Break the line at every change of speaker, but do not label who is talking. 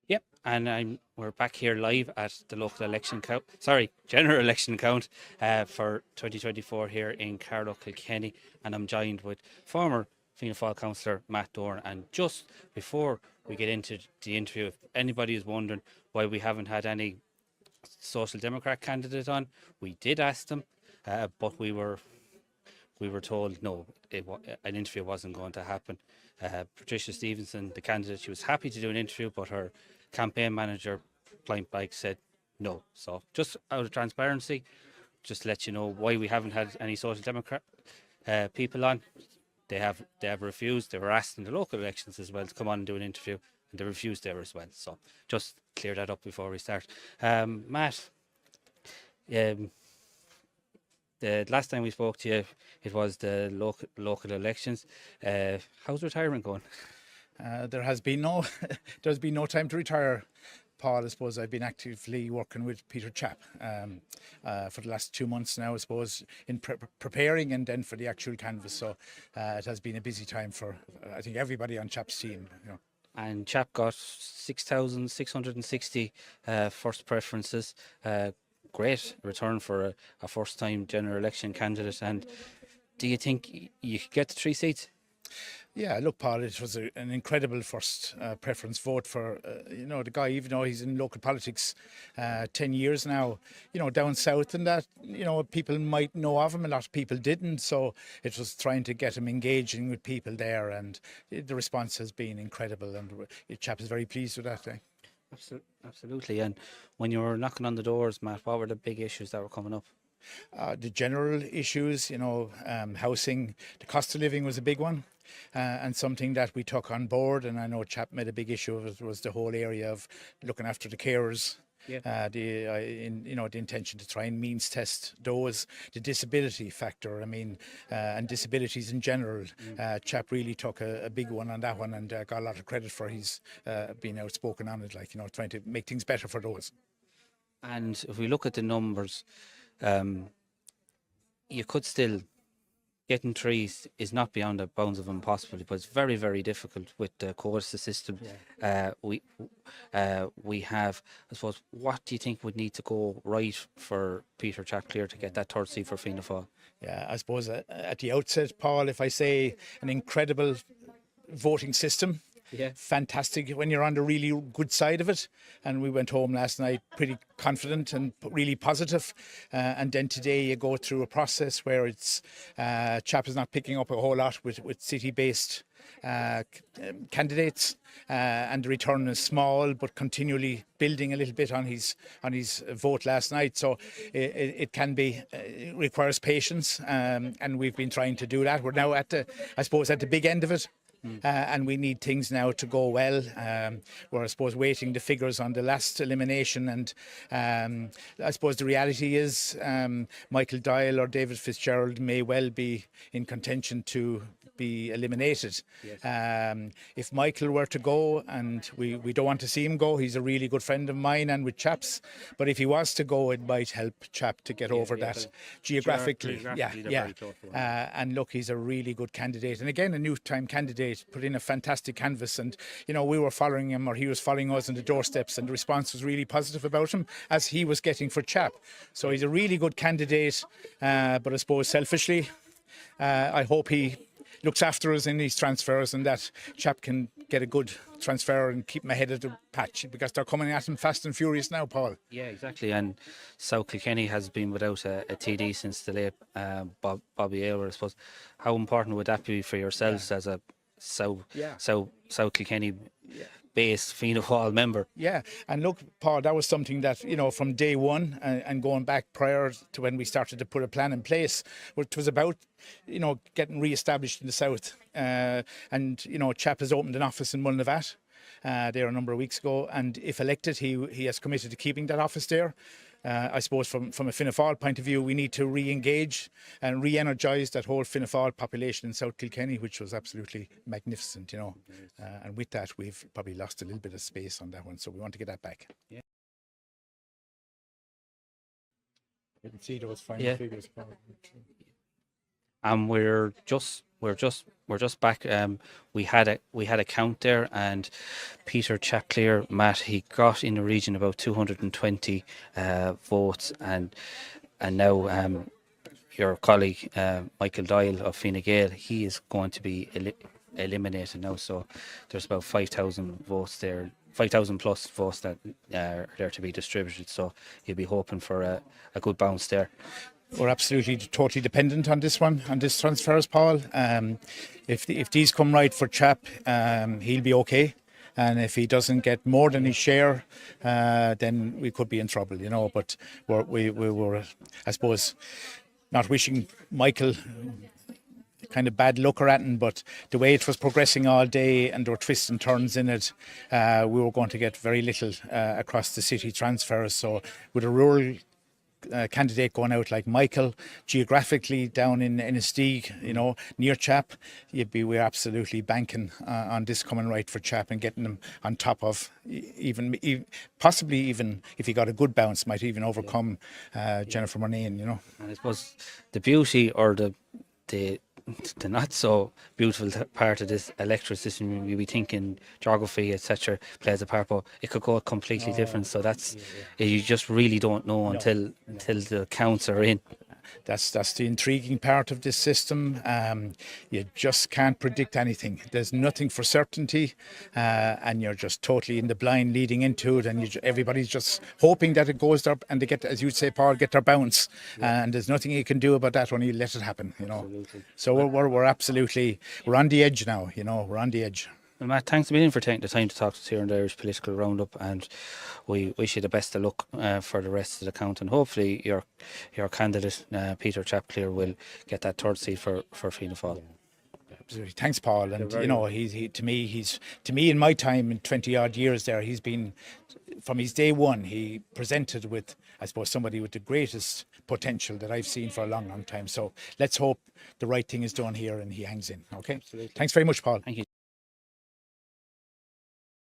Yep, and we're back here live at the local election count. Sorry, general election count for 2024 here in Carlow, Kilkenny, and I'm joined with former Fianna Fáil councillor Matt Doran. And just before we get into the interview, if anybody is wondering why we haven't had any Social Democrat candidate on, we did ask them, but we were told no, an interview wasn't going to happen. Patricia Stevenson, the candidate, she was happy to do an interview, but her campaign manager, point blank, said no. So just out of transparency, just to let you know why we haven't had any Social Democrat people on. They have refused. They were asked in the local elections as well to come on and do an interview, and they refused there as well. So just clear that up before we start. Matt, the last time we spoke to you, it was the local elections. How's retirement going?
There's been no time to retire, Paul. I suppose I've been actively working with Peter Chapp for the last 2 months now, I suppose, in preparing and then for the actual canvass. So it has been a busy time for, I think, everybody on Chapp's team. You know.
And Chapp got 6,660 first preferences. Great return for a first-time general election candidate. And do you think you could get the 3 seats?
Yeah, look, Paul, it was an incredible first preference vote for, the guy, even though he's in local politics 10 years now, down south, and that, people might know of him, a lot of people didn't. So it was trying to get him engaging with people there, and the response has been incredible, and Chap is very pleased with that.
Absolutely. And when you were knocking on the doors, Matt, what were the big issues that were coming up?
The general issues, housing, the cost of living was a big one. And something that we took on board, and I know Chap made a big issue of it, was the whole area of looking after the carers. Yeah. The intention to try and means test those, the disability factor. And disabilities in general. Chap really took a big one on that one, and got a lot of credit for his being outspoken on it, trying to make things better for those.
And if we look at the numbers, you could still. Getting 3 is not beyond the bounds of impossible, but it's very, very difficult with the course system. Yeah. We have, I suppose, what do you think would need to go right for Peter Chapclear to get that 3rd seat for Fianna Fáil?
Yeah, I suppose at the outset, Paul, if I say an incredible voting system. Yeah. Fantastic when you're on the really good side of it, and we went home last night pretty confident and really positive, and then today you go through a process where it's Chap is not picking up a whole lot with city-based candidates, and the return is small, but continually building a little bit on his vote last night. So it can be, it requires patience, and we've been trying to do that. We're now at the big end of it. And we need things now to go well. We're, I suppose, waiting the figures on the last elimination, and I suppose the reality is Micheal Doyle or David Fitzgerald may well be in contention to be eliminated. Yes. If Micheal were to go, and we don't want to see him go, he's a really good friend of mine and with Chap's, but if he was to go, it might help Chap to get over that geographically. And look, he's a really good candidate, and again, a new time candidate, put in a fantastic canvas, and we were following him, or he was following us on the doorsteps, and the response was really positive about him, as he was getting for Chap. So he's a really good candidate, but I suppose selfishly, I hope he looks after us in these transfers, and that Chap can get a good transfer and keep him ahead of the patch, because they're coming at him fast and furious now, Paul.
Yeah, exactly. And South Kilkenny has been without a TD since the late Bobby Aylward, I suppose. How important would that be for yourselves as a South Kilkenny based Fianna Fáil member? Yeah,
and look, Paul, that was something that, from day one and going back prior to when we started to put a plan in place, it was about, getting re-established in the south. And Chap has opened an office in Mulnavat there a number of weeks ago, and if elected, he has committed to keeping that office there. I suppose from a Fianna Fáil point of view, we need to re-engage and re-energise that whole Fianna Fáil population in South Kilkenny, which was absolutely magnificent, and with that, we've probably lost a little bit of space on that one, so we want to get that back. Yeah.
You can see those final figures.
and we're just back. We had a count there, and Peter Chapclear, Matt, he got in the region about 220 votes, and now your colleague Micheal Doyle of Fine Gael, he is going to be eliminated now. So there's about 5,000 votes there, 5,000 plus votes that are there to be distributed. So you'll be hoping for a good bounce there.
We're absolutely totally dependent on this one, on this transfers, Paul. If these come right for Chap, he'll be okay. And if he doesn't get more than his share, then we could be in trouble, you know. But we were, I suppose, not wishing Micheal kind of bad luck or anything, but the way it was progressing all day and there were twists and turns in it, we were going to get very little across the city transfers. So with a rural candidate going out like Micheal, geographically down in Ennistig, you know, near Chap, we're absolutely banking on this coming right for Chap and getting them on top of, possibly even if he got a good bounce, might even overcome Jennifer Murnane, you know.
And I suppose the beauty or the not so beautiful part of this electoral system, you'll be thinking geography, etc., plays a part, but it could go completely different. So that's you just really don't know until the counts are in.
That's the intriguing part of this system. You just can't predict anything. There's nothing for certainty, and you're just totally in the blind leading into it, and everybody's just hoping that it goes there and they get, as you'd say, Paul, get their bounce. And there's nothing you can do about that when you let it happen, you know.
Absolutely.
So we're absolutely, we're on the edge now, you know, we're on the edge.
Well, Matt, thanks a million for taking the time to talk to us here on the Irish Political Roundup, and we wish you the best of luck for the rest of the count, and hopefully your candidate Peter Chapclear will get that third seat for Fianna Fáil.
Absolutely. Thanks, Paul. And you know, he to me in my time in 20 odd years there, he's been, from his day one, he presented with, I suppose, somebody with the greatest potential that I've seen for a long time. So let's hope the right thing is done here and he hangs in. Okay.
Absolutely.
Thanks very much, Paul.
Thank you.